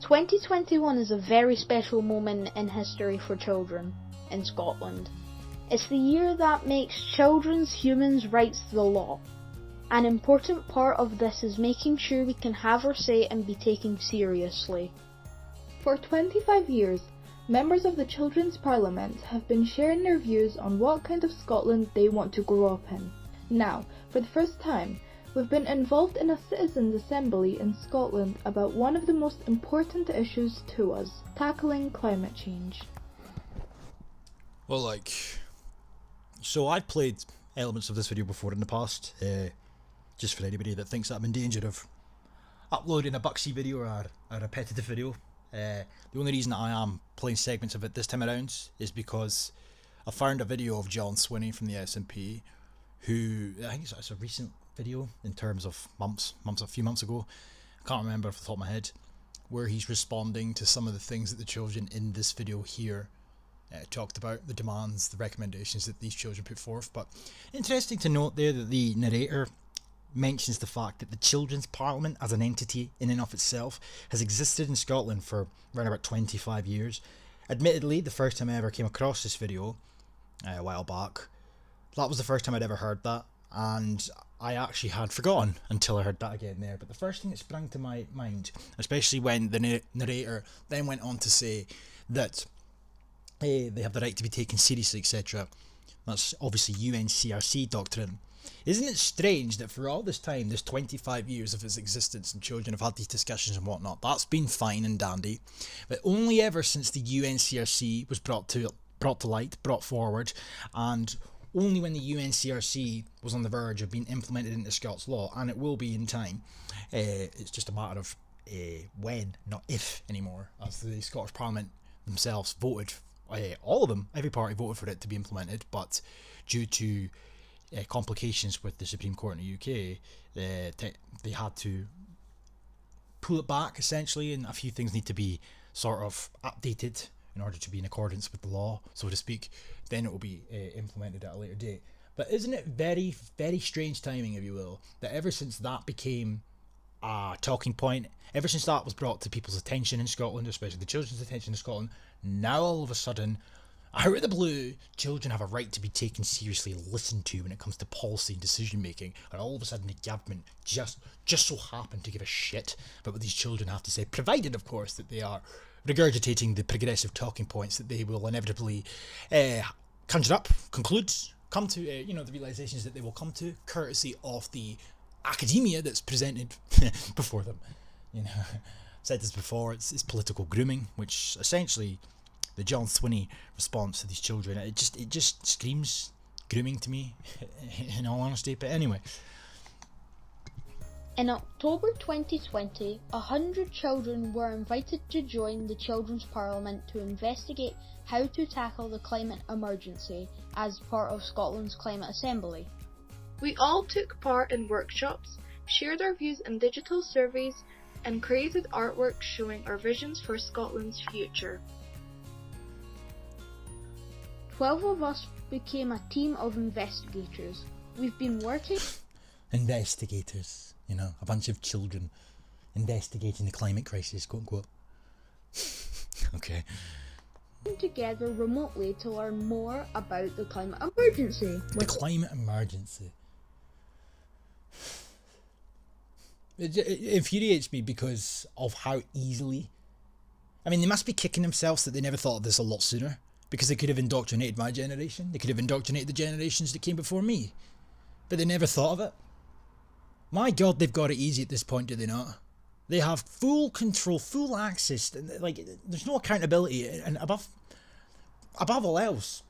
2021 is a very special moment in history for children in Scotland. It's the year that makes children's human rights the law. An important part of this is making sure we can have our say and be taken seriously. For 25 years, members of the Children's Parliament have been sharing their views on what kind of Scotland they want to grow up in. Now, for the first time, we've been involved in a citizens' assembly in Scotland about one of the most important issues to us, tackling climate change. Well, so I've played elements of this video before in the past, just for anybody that thinks that I'm in danger of uploading a bucksy video or a repetitive video. The only reason that I am playing segments of it this time around is because I found a video of John Swinney from the SNP, who, I think it's a recent video in terms of a few months ago, I can't remember off the top of my head, where he's responding to some of the things that the children in this video here talked about, the demands, the recommendations that these children put forth. But interesting to note there that the narrator mentions the fact that the Children's Parliament as an entity in and of itself has existed in Scotland for around about 25 years. Admittedly, the first time I ever came across this video a while back, that was the first time I'd ever heard that, and I actually had forgotten until I heard that again there. But the first thing that sprang to my mind, especially when the narrator then went on to say that they have the right to be taken seriously, etc. That's obviously UNCRC doctrine. Isn't it strange that for all this time, this 25 years of its existence, and children have had these discussions and whatnot, that's been fine and dandy, but only ever since the UNCRC was brought to light, brought forward, and only when the UNCRC was on the verge of being implemented into Scots law, and it will be in time, it's just a matter of when, not if anymore, as the Scottish Parliament themselves voted, all of them, every party voted for it to be implemented, but due to complications with the Supreme Court in the UK, they had to pull it back essentially, and a few things need to be sort of updated in order to be in accordance with the law, so to speak. Then it will be implemented at a later date. But isn't it very, very strange timing, if you will, that ever since that became a talking point, ever since that was brought to people's attention in Scotland, especially the children's attention in Scotland, now all of a sudden, out of the blue, children have a right to be taken seriously, listened to when it comes to policy and decision making, and all of a sudden the government just so happen to give a shit about what these children have to say, provided of course that they are regurgitating the progressive talking points that they will inevitably conjure up, conclude, come to the realizations that they will come to, courtesy of the academia that's presented before them. I've said this before, it's political grooming, which essentially the John Swinney response to these children, it just screams grooming to me, in all honesty. But anyway. In October 2020, 100 children were invited to join the Children's Parliament to investigate how to tackle the climate emergency as part of Scotland's Climate Assembly. We all took part in workshops, shared our views in digital surveys, and created artwork showing our visions for Scotland's future. 12 of us became a team of investigators. We've been working... Investigators, a bunch of children investigating the climate crisis, quote unquote. Okay. Together remotely to learn more about the climate emergency. The climate emergency. It infuriates me because of how easily... I mean, they must be kicking themselves that they never thought of this a lot sooner. Because they could have indoctrinated my generation. They could have indoctrinated the generations that came before me. But they never thought of it. My God, they've got it easy at this point, do they not? They have full control, full access. There's no accountability. And above all else,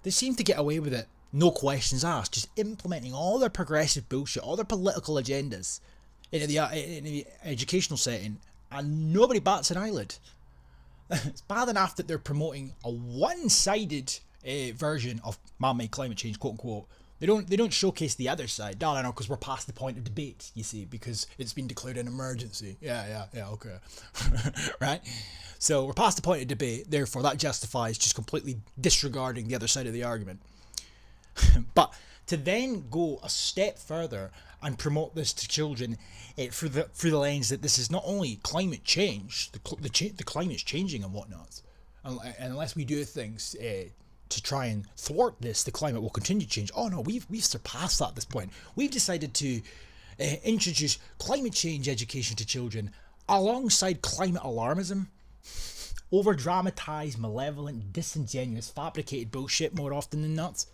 they seem to get away with it. No questions asked. Just implementing all their progressive bullshit, all their political agendas into the educational setting. And nobody bats an eyelid. It's bad enough that they're promoting a one-sided version of man-made climate change, quote unquote. They don't showcase the other side. No, because we're past the point of debate, you see, because it's been declared an emergency. Yeah, okay. Right? So we're past the point of debate, therefore that justifies just completely disregarding the other side of the argument. But to then go a step further and promote this to children through the lens that this is not only climate change, the climate's changing and whatnot, and unless we do things to try and thwart this, the climate will continue to change. Oh no, we've surpassed that at this point. We've decided to introduce climate change education to children alongside climate alarmism, over-dramatised, malevolent, disingenuous, fabricated bullshit more often than not,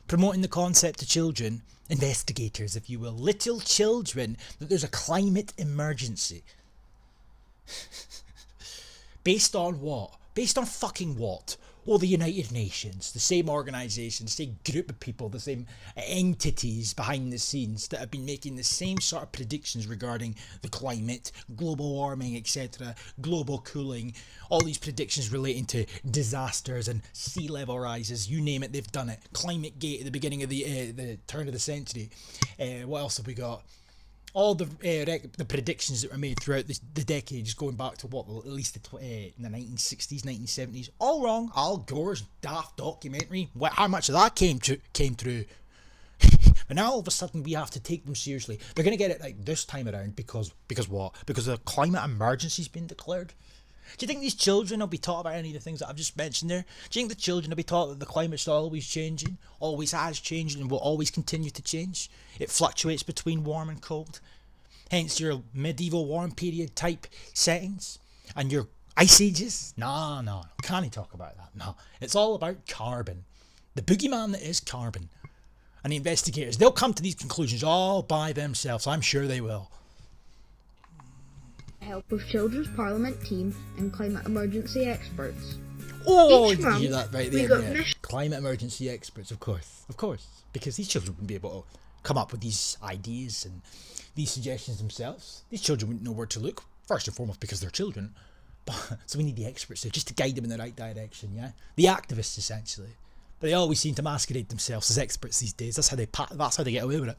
promoting the concept to children, investigators if you will, little children, that there's a climate emergency. Based on what? Based on fucking what? Well, the United Nations, the same organisation, the same group of people, the same entities behind the scenes that have been making the same sort of predictions regarding the climate, global warming, etc., global cooling, all these predictions relating to disasters and sea level rises, you name it, they've done it. Climate Gate at the beginning of the turn of the century. What else have we got? All the predictions that were made throughout the decades going back to what, at least in the 1960s, 1970s, all wrong. Al Gore's daft documentary, how much of that came through. But now all of a sudden we have to take them seriously. They're going to get it like this time around because what? Because the climate emergency's been declared. Do you think these children will be taught about any of the things that I've just mentioned there? Do you think the children will be taught that the climate's always changing, always has changed, and will always continue to change? It fluctuates between warm and cold. Hence your medieval warm period type settings and your ice ages. No, can't talk about that. No, it's all about carbon. The boogeyman that is carbon. And the investigators, they'll come to these conclusions all by themselves. I'm sure they will. Help of Children's Parliament team and climate emergency experts. Oh, did you hear that right there? Yeah. Climate emergency experts, of course, because these children wouldn't be able to come up with these ideas and these suggestions themselves. These children wouldn't know where to look, first and foremost because they're children, but so we need the experts there just to guide them in the right direction. Yeah, the activists essentially, but they always seem to masquerade themselves as experts these days. That's how they get away with it.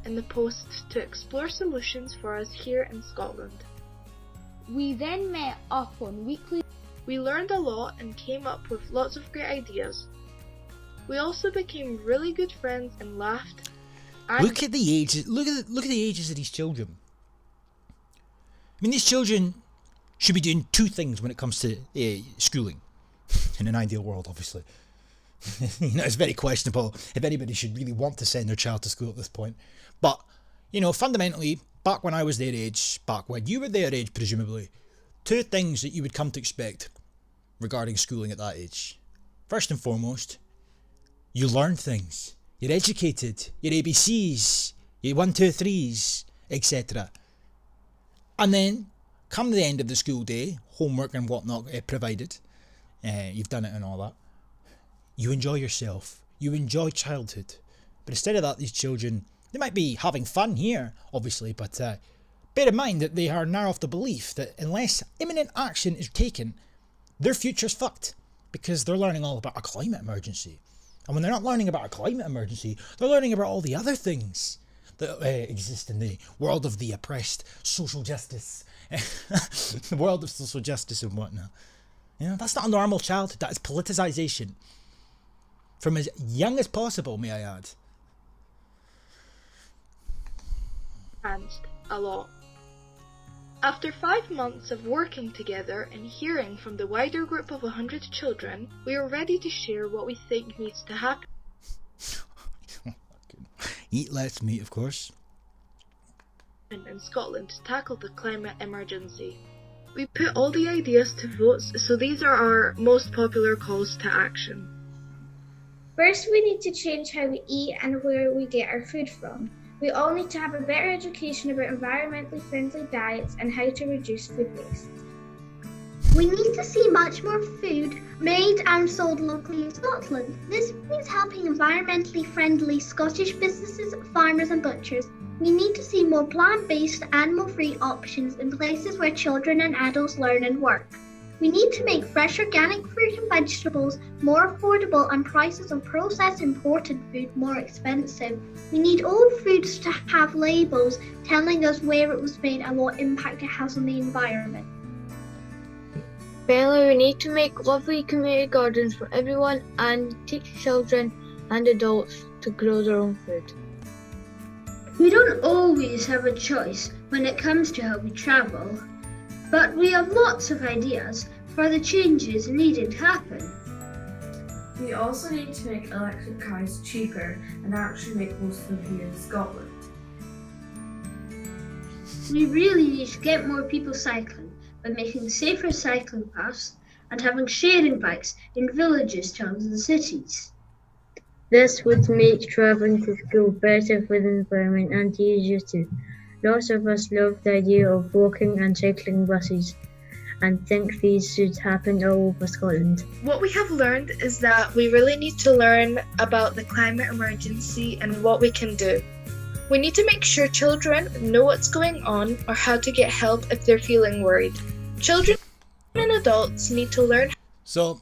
In the post to explore solutions for us here in Scotland. We then met up on weekly. We learned a lot and came up with lots of great ideas. We also became really good friends and laughed. And look at the ages. Look at the ages of these children. I mean, these children should be doing two things when it comes to schooling. In an ideal world, obviously. It's very questionable if anybody should really want to send their child to school at this point. But, fundamentally, back when I was their age, back when you were their age, presumably, two things that you would come to expect regarding schooling at that age. First and foremost, you learn things. You're educated. Your ABCs, your 1, 2, 3s, etc. And then, come the end of the school day, homework and whatnot provided, you've done it and all that, you enjoy yourself. You enjoy childhood. But instead of that, these children, they might be having fun here, obviously, but bear in mind that they are now of the belief that unless imminent action is taken, their future's fucked, because they're learning all about a climate emergency. And when they're not learning about a climate emergency, they're learning about all the other things that exist in the world of the oppressed, social justice, the world of social justice and whatnot. That's not a normal childhood. That is politicization. From as young as possible, may I add. A lot. After 5 months of working together and hearing from the wider group of 100 children, we are ready to share what we think needs to happen. Eat less meat, of course. In Scotland to tackle the climate emergency. We put all the ideas to votes, so these are our most popular calls to action. First, we need to change how we eat and where we get our food from. We all need to have a better education about environmentally friendly diets and how to reduce food waste. We need to see much more food made and sold locally in Scotland. This means helping environmentally friendly Scottish businesses, farmers and butchers. We need to see more plant-based, animal-free options in places where children and adults learn and work. We need to make fresh organic fruit and vegetables more affordable and prices of processed imported food more expensive. We need all foods to have labels telling us where it was made and what impact it has on the environment. Finally, we need to make lovely community gardens for everyone and teach children and adults to grow their own food. We don't always have a choice when it comes to how we travel, but we have lots of ideas for the changes needed to happen. We also need to make electric cars cheaper and actually make most of them here in Scotland. We really need to get more people cycling by making safer cycling paths and having sharing bikes in villages, towns and cities. This would make travelling to school better for the environment and easier too. Lots of us love the idea of walking and cycling buses and think these should happen all over Scotland. What we have learned is that we really need to learn about the climate emergency and what we can do. We need to make sure children know what's going on or how to get help if they're feeling worried. Children and adults need to learn. So,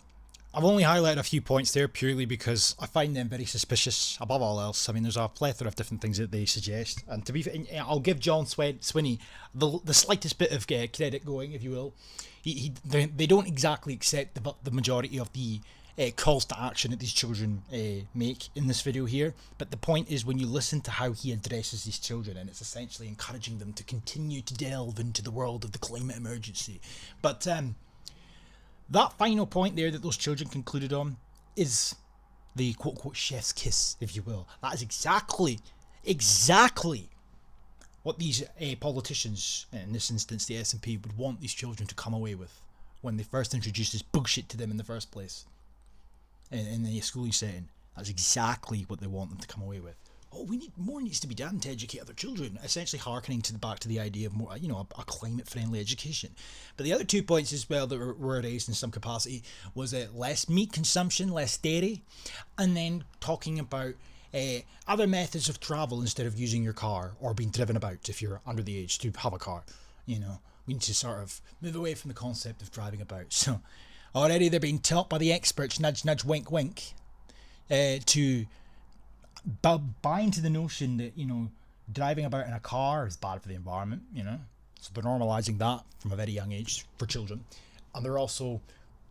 I've only highlighted a few points there purely because I find them very suspicious above all else. I mean, there's a plethora of different things that they suggest, and to be fair, I'll give John Swinney the slightest bit of credit going, if you will. They don't exactly accept the majority of the calls to action that these children make in this video here, but the point is when you listen to how he addresses these children, and it's essentially encouraging them to continue to delve into the world of the climate emergency. But that final point there that those children concluded on is the quote-unquote chef's kiss, if you will. That is exactly what these politicians, in this instance the SNP, would want these children to come away with when they first introduced this bullshit to them in the first place. In the schooling setting, that's exactly what they want them to come away with. Oh, more needs to be done to educate other children, essentially harkening back to the idea of more, a climate-friendly education. But the other 2 points as well that were raised in some capacity was less meat consumption, less dairy, and then talking about other methods of travel instead of using your car or being driven about if you're under the age to have a car. We need to sort of move away from the concept of driving about. So already they're being taught by the experts, nudge, nudge, wink, wink, to buy into the notion that, driving about in a car is bad for the environment, So they're normalising that from a very young age for children. And they're also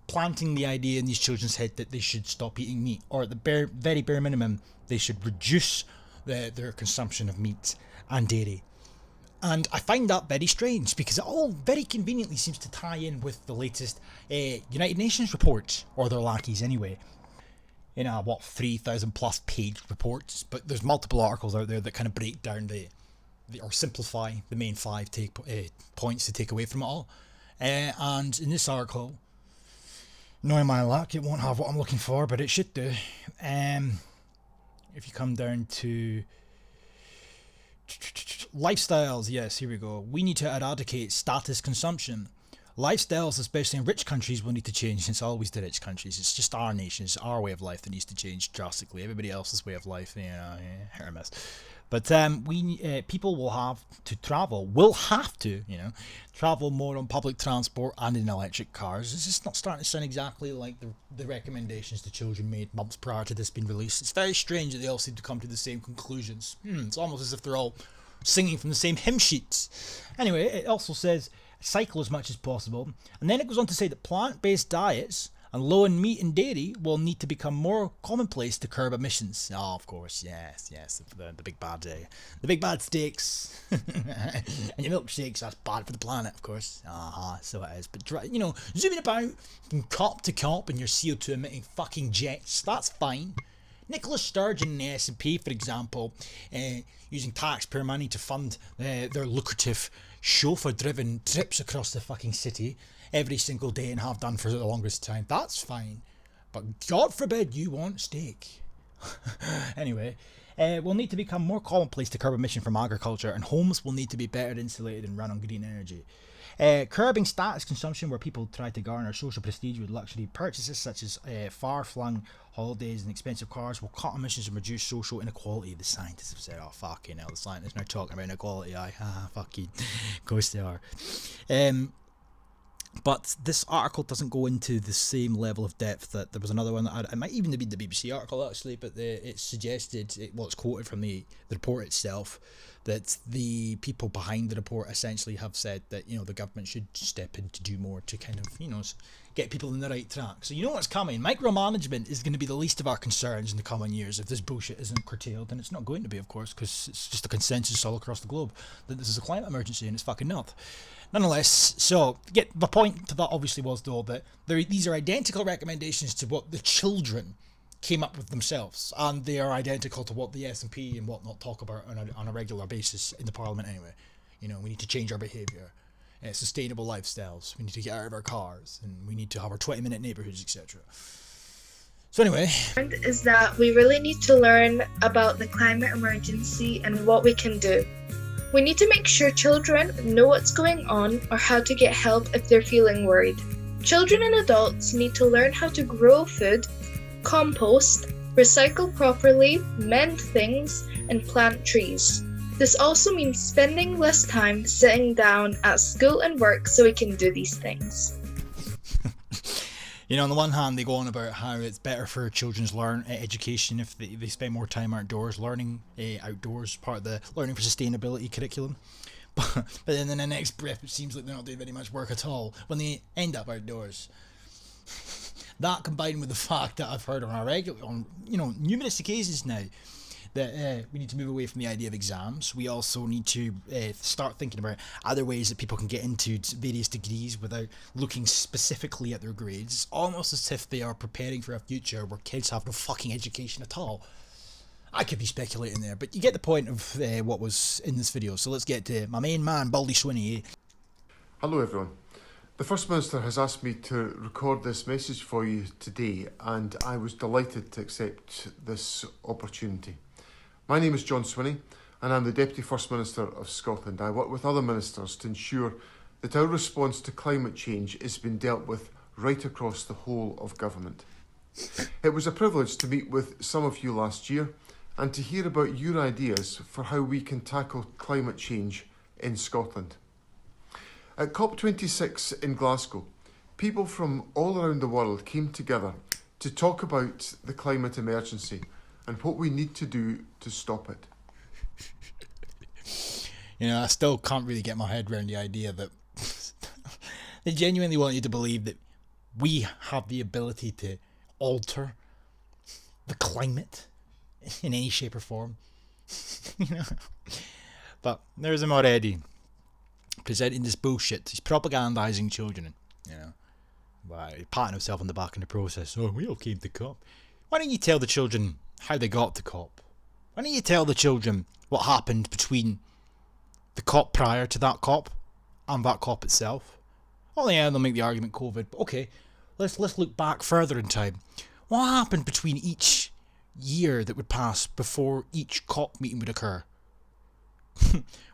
planting the idea in these children's head that they should stop eating meat, or at the very bare minimum, they should reduce their consumption of meat and dairy. And I find that very strange because it all very conveniently seems to tie in with the latest United Nations report, or their lackeys anyway. 3,000 plus page reports, but there's multiple articles out there that kind of break down or simplify the main 5 points to take away from it all. And in this article, knowing my luck, it won't have what I'm looking for, but it should do. If you come down to lifestyles, yes, here we go. We need to eradicate status consumption. Lifestyles, especially in rich countries, will need to change. It's always the rich countries. It's just our nation, it's our way of life that needs to change drastically. Everybody else's way of life, hit or miss. But people will have to travel more on public transport and in electric cars. It's just not starting to sound exactly like the recommendations the children made months prior to this being released. It's very strange that they all seem to come to the same conclusions. It's almost as if they're all singing from the same hymn sheets. Anyway, it also says cycle as much as possible, and then it goes on to say that plant-based diets and low in meat and dairy will need to become more commonplace to curb emissions. Oh, of course, yes, the big bad steaks and your milkshakes, that's bad for the planet, of course. So it is. But zooming about from cop to cop in your CO2 emitting fucking jets, that's fine. Nicola Sturgeon in the SNP, for example, using taxpayer money to fund their lucrative chauffeur-driven trips across the fucking city every single day and have done for the longest time. That's fine. But God forbid you want steak. Anyway, will need to become more commonplace to curb emission from agriculture, and homes will need to be better insulated and run on green energy. Curbing status consumption, where people try to garner social prestige with luxury purchases such as far-flung holidays and expensive cars, will cut emissions and reduce social inequality. The scientists have said, oh fucking hell, the scientists are now talking about inequality. Fucking, of course they are. But this article doesn't go into the same level of depth that there was another one that it might even be the BBC article actually, but it suggested, it's quoted from the report itself, that the people behind the report essentially have said that, you know, the government should step in to do more to kind of, you know, get people on the right track. So you know what's coming. Micromanagement is going to be the least of our concerns in the coming years if this bullshit isn't curtailed, and it's not going to be, of course, because it's just a consensus all across the globe that this is a climate emergency and it's fucking not. Nonetheless, so the point to that obviously was though that these are identical recommendations to what the children came up with themselves, and they are identical to what the SNP and whatnot talk about on a regular basis in the Parliament anyway. You know, we need to change our behaviour, sustainable lifestyles, we need to get out of our cars, and we need to have our 20-minute neighbourhoods, etc. So anyway, is that we really need to learn about the climate emergency and what we can do. We need to make sure children know what's going on or how to get help if they're feeling worried. Children and adults need to learn how to grow food, compost, recycle properly, mend things, and plant trees. This also means spending less time sitting down at school and work so we can do these things. You know, on the one hand, they go on about how it's better for children's education if they spend more time outdoors, learning outdoors, part of the learning for sustainability curriculum. But then in the next breath, it seems like they're not doing very much work at all when they end up outdoors. That combined with the fact that I've heard on numerous occasions now that we need to move away from the idea of exams. We also need to start thinking about other ways that people can get into various degrees without looking specifically at their grades. It's almost as if they are preparing for a future where kids have no fucking education at all. I could be speculating there, but you get the point of what was in this video. So let's get to my main man, Baldy Swinney. Hello everyone. The First Minister has asked me to record this message for you today, and I was delighted to accept this opportunity. My name is John Swinney, and I'm the Deputy First Minister of Scotland. I work with other ministers to ensure that our response to climate change is being dealt with right across the whole of government. It was a privilege to meet with some of you last year and to hear about your ideas for how we can tackle climate change in Scotland. At COP26 in Glasgow, people from all around the world came together to talk about the climate emergency and what we need to do to stop it. You know, I still can't really get my head around the idea that they genuinely want you to believe that we have the ability to alter the climate in any shape or form. You know? But there's him already presenting this bullshit. He's propagandizing children, you know, by patting himself on the back in the process. Oh, we all came to COP. Why don't you tell the children how they got to COP? Why don't you tell the children what happened between the COP prior to that COP and that COP itself? Oh yeah, they'll make the argument COVID, but okay, let's look back further in time. What happened between each year that would pass before each COP meeting would occur?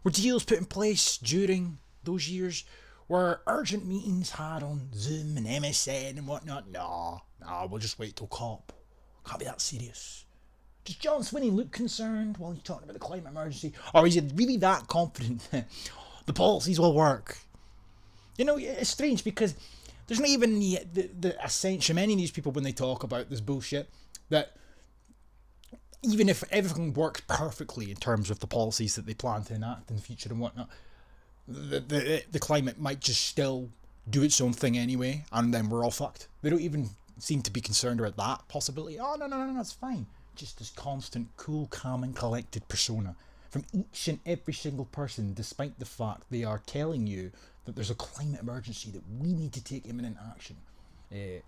Were deals put in place during those years? Were urgent meetings had on Zoom and MSN and whatnot? No, we'll just wait till COP. Can't be that serious. Does John Swinney look concerned while he's talking about the climate emergency? Or is he really that confident that the policies will work? You know, it's strange because there's not even the ascension of many of these people when they talk about this bullshit that even if everything works perfectly in terms of the policies that they plan to enact in the future and whatnot, the climate might just still do its own thing anyway, and then we're all fucked. They don't even seem to be concerned about that possibility. Oh, no, it's fine. Just this constant, cool, calm and collected persona from each and every single person, despite the fact they are telling you that there's a climate emergency, that we need to take imminent action. And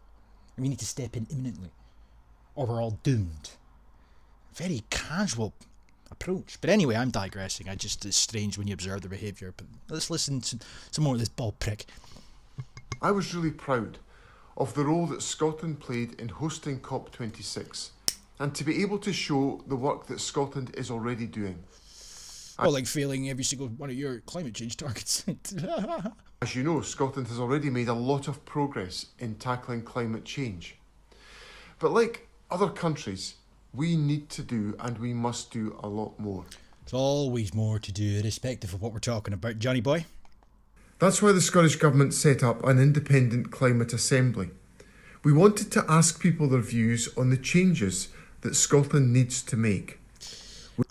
we need to step in imminently, or we're all doomed. Very casual approach. But anyway, I'm digressing. It's strange when you observe the behaviour. But let's listen to some more of this bald prick. I was really proud of the role that Scotland played in hosting COP26 and to be able to show the work that Scotland is already doing. Well, like failing every single one of your climate change targets. As you know, Scotland has already made a lot of progress in tackling climate change. But like other countries, we need to do and we must do a lot more. There's always more to do, irrespective of what we're talking about, Johnny boy. That's why the Scottish Government set up an independent climate assembly. We wanted to ask people their views on the changes that Scotland needs to make.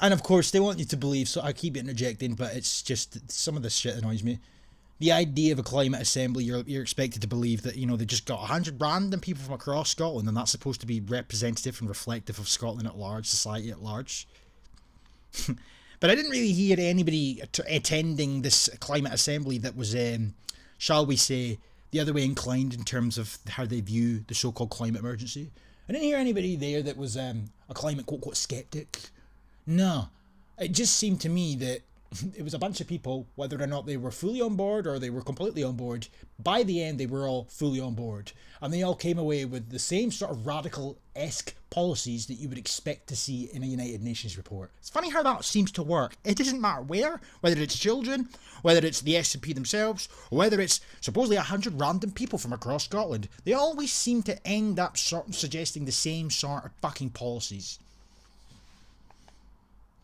And of course, they want you to believe, so I keep interjecting, but it's just some of this shit annoys me. The idea of a climate assembly, you're expected to believe that, they just got 100 random people from across Scotland, and that's supposed to be representative and reflective of Scotland at large, society at large. But I didn't really hear anybody attending this climate assembly that was, shall we say, the other way inclined in terms of how they view the so-called climate emergency. I didn't hear anybody there that was a climate quote-unquote skeptic. No, it just seemed to me that it was a bunch of people, whether or not they were fully on board or they were completely on board. By the end, they were all fully on board. And they all came away with the same sort of radical-esque policies that you would expect to see in a United Nations report. It's funny how that seems to work. It doesn't matter where, whether it's children, whether it's the SNP themselves, or whether it's supposedly 100 random people from across Scotland. They always seem to end up sort of suggesting the same sort of fucking policies.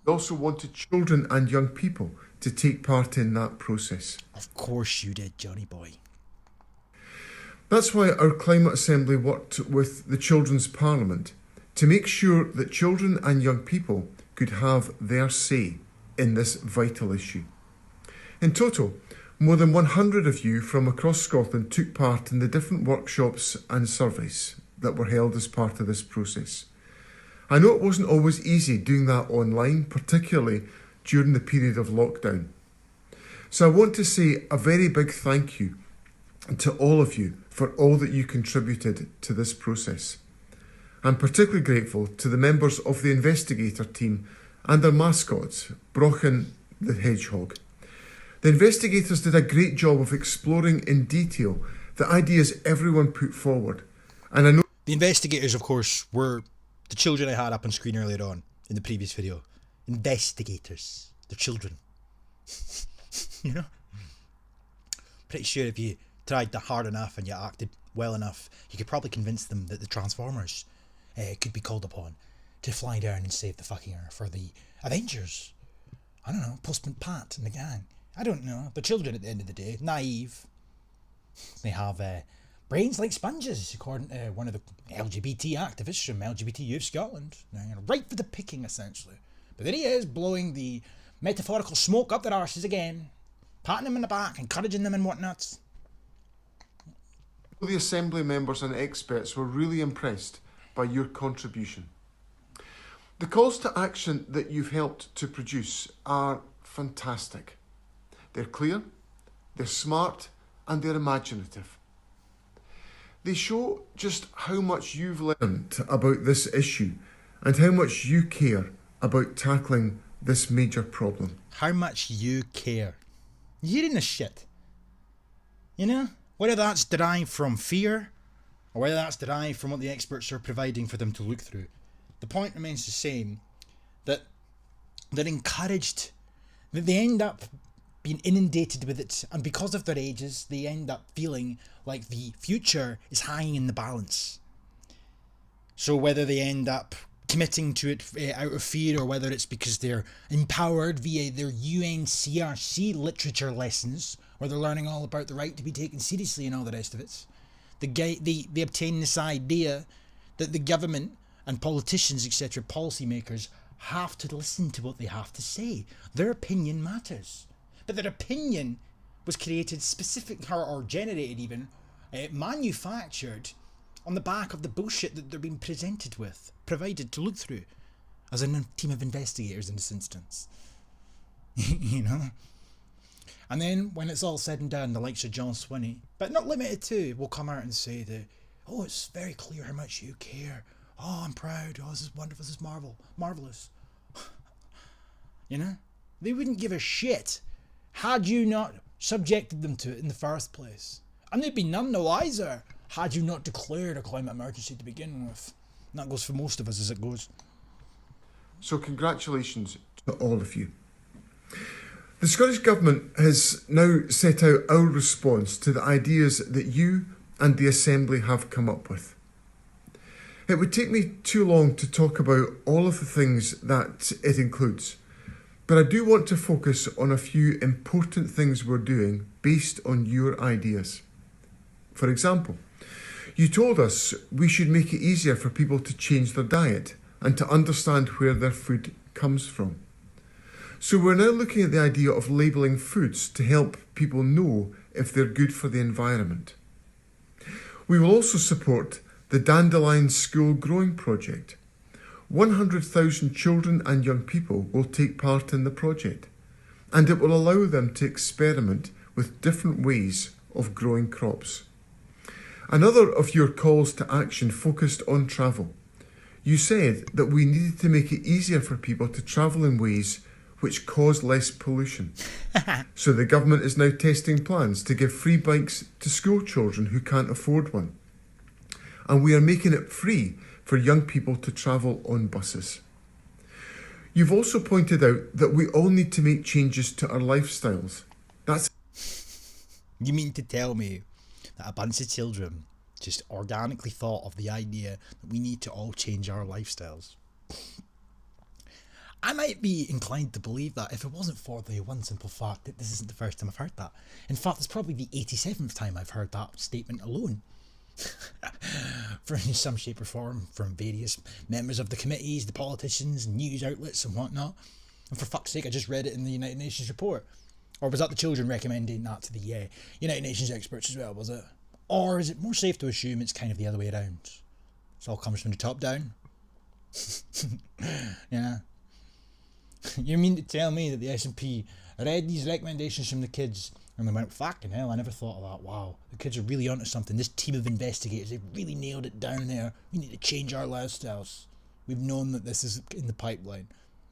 We also wanted children and young people to take part in that process. Of course you did, Johnny boy. That's why our Climate Assembly worked with the Children's Parliament to make sure that children and young people could have their say in this vital issue. In total, more than 100 of you from across Scotland took part in the different workshops and surveys that were held as part of this process. I know it wasn't always easy doing that online, particularly during the period of lockdown. So I want to say a very big thank you to all of you for all that you contributed to this process. I'm particularly grateful to the members of the investigator team and their mascots, Brochen the Hedgehog. The investigators did a great job of exploring in detail the ideas everyone put forward. And I know the investigators, of course, were the children I had up on screen earlier on in the previous video. Investigators. They're children. Pretty sure if you tried hard enough and you acted well enough, you could probably convince them that the Transformers could be called upon to fly down and save the fucking Earth for the Avengers. I don't know, Postman Pat and the gang. I don't know. They're children at the end of the day. Naive. They have brains like sponges, according to one of the LGBT activists from LGBT Youth Scotland. Right for the picking, essentially. But there he is, blowing the metaphorical smoke up their arses again, patting them in the back, encouraging them and whatnot. the Assembly members and experts were really impressed by your contribution. The calls to action that you've helped to produce are fantastic. They're clear, they're smart, and they're imaginative. They show just how much you've learned about this issue and how much you care about tackling this major problem. How much you care. You hearing this shit? You know? Whether that's derived from fear or whether that's derived from what the experts are providing for them to look through. The point remains the same, that they're encouraged, that they end up being inundated with it, and because of their ages, they end up feeling like the future is hanging in the balance. So whether they end up committing to it out of fear, or whether it's because they're empowered via their UNCRC literature lessons, where they're learning all about the right to be taken seriously and all the rest of it, they obtain this idea that the government and politicians, etc., policymakers, have to listen to what they have to say. Their opinion matters. But their opinion was created specific, or generated even, manufactured on the back of the bullshit that they're being presented with, provided to look through, as a team of investigators in this instance. You know? And then, when it's all said and done, the likes of John Swinney, but not limited to, will come out and say that, oh, it's very clear how much you care. Oh, I'm proud. Oh, this is wonderful. This is marvellous. You know? They wouldn't give a shit had you not subjected them to it in the first place. And they'd be none the wiser had you not declared a climate emergency to begin with. And that goes for most of us as it goes. So congratulations to all of you. The Scottish Government has now set out our response to the ideas that you and the Assembly have come up with. It would take me too long to talk about all of the things that it includes, but but I do want to focus on a few important things we're doing based on your ideas. For example, you told us we should make it easier for people to change their diet and to understand where their food comes from. So we're now looking at the idea of labelling foods to help people know if they're good for the environment. We will also support the Dandelion School Growing Project. 100,000 children and young people will take part in the project, and it will allow them to experiment with different ways of growing crops. Another of your calls to action focused on travel. You said that we needed to make it easier for people to travel in ways which cause less pollution. So the government is now testing plans to give free bikes to school children who can't afford one. And we are making it free for young people to travel on buses. You've also pointed out that we all need to make changes to our lifestyles. That's... You mean to tell me that a bunch of children just organically thought of the idea that we need to all change our lifestyles? I might be inclined to believe that if it wasn't for the one simple fact that this isn't the first time I've heard that. In fact, it's probably the 87th time I've heard that statement alone. For in some shape or form, from various members of the committees, the politicians, news outlets and whatnot. And for fuck's sake, I just read it in the United Nations report. Or was that the children recommending that to the United Nations experts as well, was it? Or is it more safe to assume it's kind of the other way around? It all comes from the top down. Yeah. You mean to tell me that the S&P read these recommendations from the kids and they went, fucking hell, I never thought of that. Wow, the kids are really onto something. This team of investigators, they've really nailed it down there. We need to change our lifestyles. We've known that this is in the pipeline,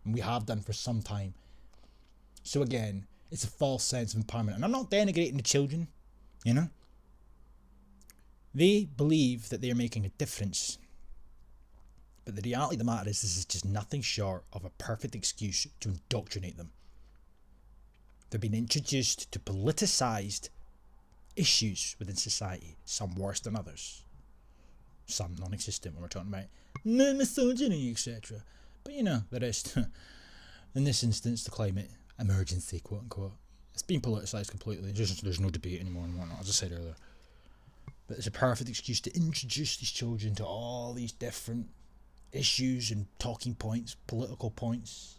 and we have done for some time. So again, it's a false sense of empowerment. And I'm not denigrating the children, you know. They believe that they are making a difference. But the reality of the matter is, this is just nothing short of a perfect excuse to indoctrinate them. They're being introduced to politicised issues within society, some worse than others. Some non-existent when we're talking about misogyny, etc. But you know, the rest. In this instance, the climate emergency, quote unquote. It's been politicised completely. There's no debate anymore and whatnot, as I said earlier. But it's a perfect excuse to introduce these children to all these different issues and talking points, political points.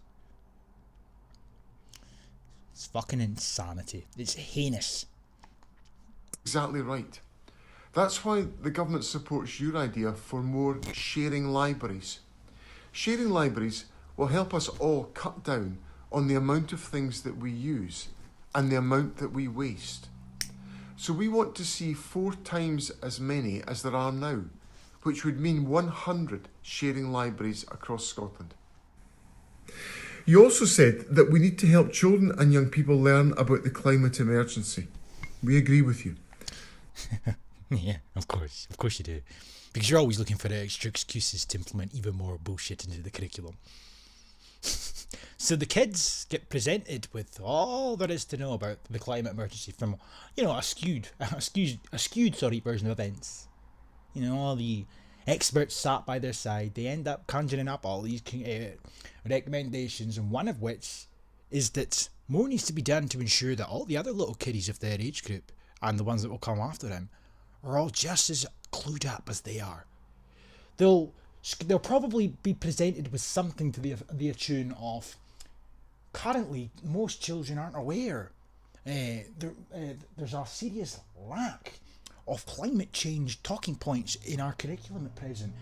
It's fucking insanity. It's heinous. Exactly right. That's why the government supports your idea for more sharing libraries. Sharing libraries will help us all cut down on the amount of things that we use and the amount that we waste. So we want to see 4 times as many as there are now, which would mean 100 sharing libraries across Scotland. You also said that we need to help children and young people learn about the climate emergency. We agree with you. Yeah, of course you do. Because you're always looking for extra excuses to implement even more bullshit into the curriculum. So the kids get presented with all there is to know about the climate emergency from, you know, a skewed version of events. You know, all the experts sat by their side. They end up conjuring up all these recommendations, and one of which is that more needs to be done to ensure that all the other little kiddies of their age group, and the ones that will come after them, are all just as clued up as they are. They'll probably be presented with something to the tune of, currently most children aren't aware. There's a serious lack of climate change talking points in our curriculum at present.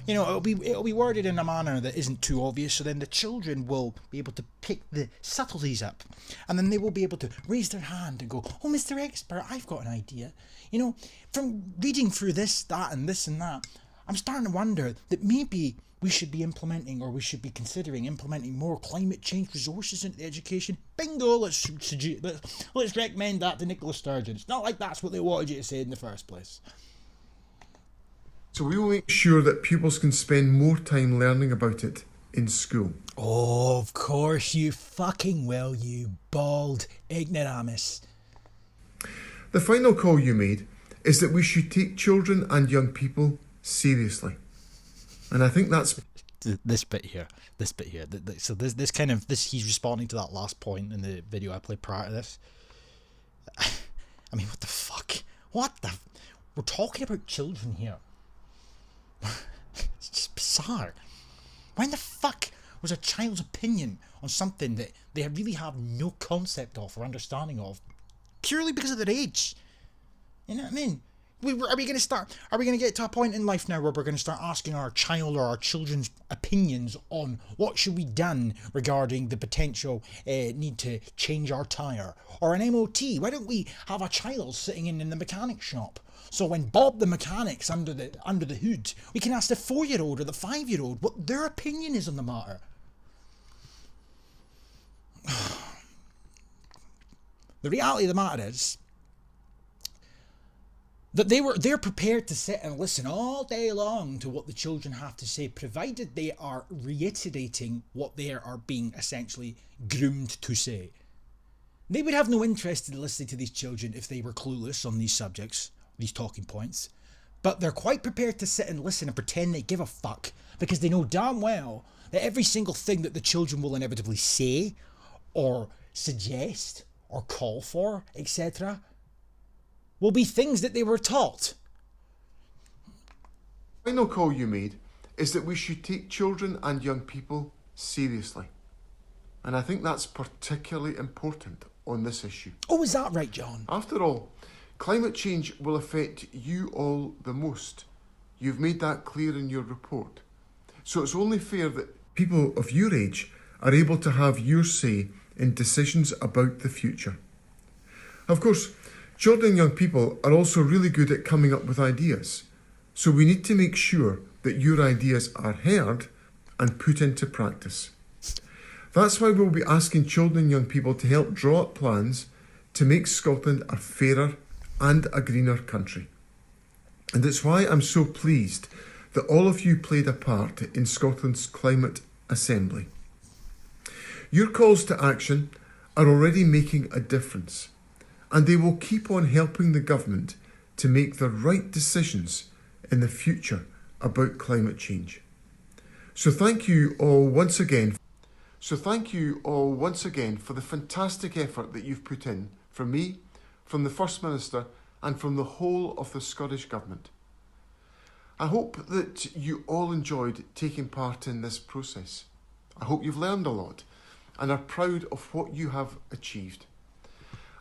You know, it'll be worded in a manner that isn't too obvious, so then the children will be able to pick the subtleties up, and then they will be able to raise their hand and go, "Oh, Mr. Expert, I've got an idea." You know, from reading through this, that, and this and that, I'm starting to wonder that maybe we should be implementing, or we should be considering implementing, more climate change resources into the education. Bingo! Let's recommend that to Nicola Sturgeon. It's not like that's what they wanted you to say in the first place. So we will make sure that pupils can spend more time learning about it in school. Oh, of course you fucking will, you bald ignoramus. The final call you made is that we should take children and young people seriously. And I think that's this bit here. So this kind of he's responding to that last point in the video I played prior to this. I mean, what the fuck? We're talking about children here. It's just bizarre. Why in the fuck was a child's opinion on something that they really have no concept of or understanding of, purely because of their age? You know what I mean? Are we going to get to a point in life now where we're going to start asking our child or our children's opinions on what should be done regarding the potential need to change our tyre or an MOT? Why don't we have a child sitting in the mechanic shop? So when Bob the mechanic's under the hood, we can ask the 4-year-old or the 5-year-old what their opinion is on the matter. The reality of the matter is that they're prepared to sit and listen all day long to what the children have to say, provided they are reiterating what they are being essentially groomed to say. They would have no interest in listening to these children if they were clueless on these subjects, these talking points, but they're quite prepared to sit and listen and pretend they give a fuck, because they know damn well that every single thing that the children will inevitably say or suggest or call for, etc., will be things that they were taught. The final call you made is that we should take children and young people seriously. And I think that's particularly important on this issue. Oh, is that right, John? After all, climate change will affect you all the most. You've made that clear in your report. So it's only fair that people of your age are able to have your say in decisions about the future. Of course, children and young people are also really good at coming up with ideas, so we need to make sure that your ideas are heard and put into practice. That's why we'll be asking children and young people to help draw up plans to make Scotland a fairer and a greener country. And it's why I'm so pleased that all of you played a part in Scotland's Climate Assembly. Your calls to action are already making a difference, and they will keep on helping the government to make the right decisions in the future about climate change. So thank you all once again for the fantastic effort that you've put in from me, from the First Minister, and from the whole of the Scottish Government. I hope that you all enjoyed taking part in this process. I hope you've learned a lot and are proud of what you have achieved.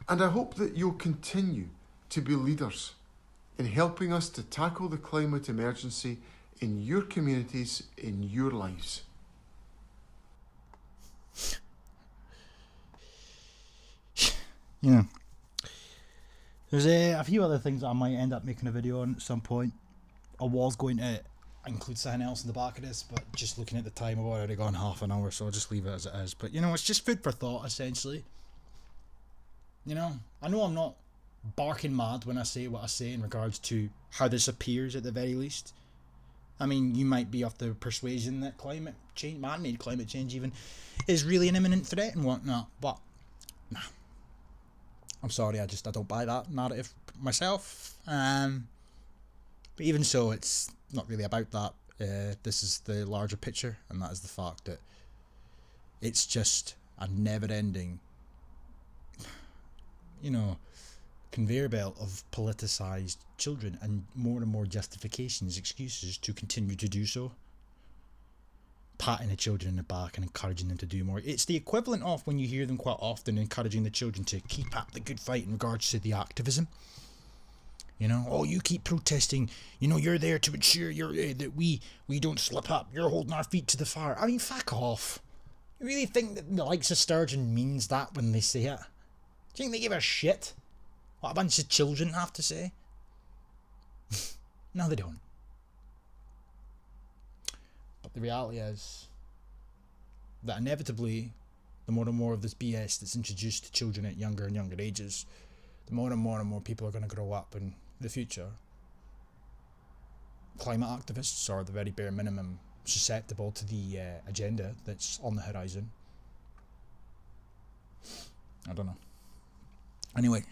And I hope that you'll continue to be leaders in helping us to tackle the climate emergency in your communities, in your lives. Yeah. There's a few other things that I might end up making a video on at some point. I was going to include something else in the back of this, but just looking at the time, I've already gone half an hour, so I'll just leave it as it is. But, you know, it's just food for thought, essentially. You know I'm not barking mad when I say what I say in regards to how this appears at the very least. I mean, you might be of the persuasion that climate change, man-made climate change even, is really an imminent threat and whatnot, but nah. I'm sorry, I don't buy that narrative myself. But even so, it's not really about that. This is the larger picture, and that is the fact that it's just a never-ending, conveyor belt of politicised children and more justifications, excuses to continue to do so. Patting the children in the back and encouraging them to do more. It's the equivalent of when you hear them quite often encouraging the children to keep up the good fight in regards to the activism. Oh, you keep protesting. You're there to ensure that we don't slip up. You're holding our feet to the fire. I mean, fuck off. You really think that the likes of Sturgeon means that when they say it? Do you think they give a shit what a bunch of children have to say? No, they don't. But the reality is that inevitably, the more and more of this BS that's introduced to children at younger and younger ages, the more and more people are going to grow up in the future. Climate activists are, at the very bare minimum, susceptible to the agenda that's on the horizon. I don't know. Anyway,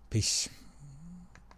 peace.